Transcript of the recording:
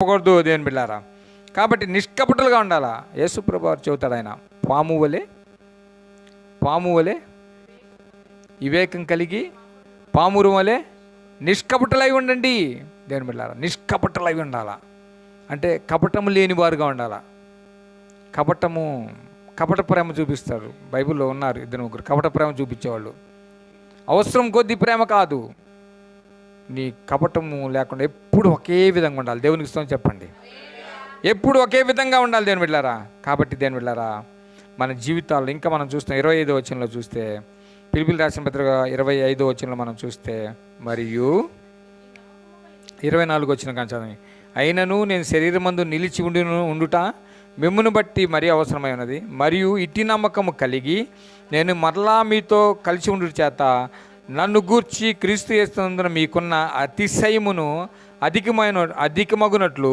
చెప్పకూడదు దేవుని బిడ్డారా. కాబట్టి నిష్కపటులుగా ఉండాలా. యేసుప్రభువు వారు చెబుతాడు, ఆయన పాము వలె వివేకం కలిగి పామురు వలె నిష్కపటులై ఉండండి. దేవుని బిడ్డారా, నిష్కపటులై ఉండాలా. అంటే కపటము లేని వారుగా ఉండాలా. కపట ప్రేమ చూపిస్తారు. బైబిల్లో ఉన్నారు 2-3 కపట ప్రేమ చూపించేవాళ్ళు. అవసరం కొద్ది ప్రేమ కాదు, నీ కపటము లేకుండా ఎప్పుడు ఒకే విధంగా ఉండాలి. దేవునికి స్తోత్రం చెప్పండి. ఎప్పుడు ఒకే విధంగా ఉండాలి దేవుని బిడ్డలారా. కాబట్టి దేవుని బిడ్డలారా, మన జీవితాల్లో ఇంకా మనం చూస్తాం 25వ వచనంలో చూస్తే, ఫిలిప్పీయులకు రాసిన పత్రిక 25వ వచనంలో మనం చూస్తే, మరియు 24వ వచనం కానీ చదవండి. అయినను నేను శరీరమందు నిలిచి ఉండుట మిమ్మును బట్టి మరీ అవసరమై ఉన్నది. మరియు ఇట్టి నమ్మకము కలిగి నేను మరలా మీతో కలిసి ఉండు చేత నన్ను గూర్చి క్రీస్తు యేసునందున మీకున్న అతిశయమును అధికమగునట్లు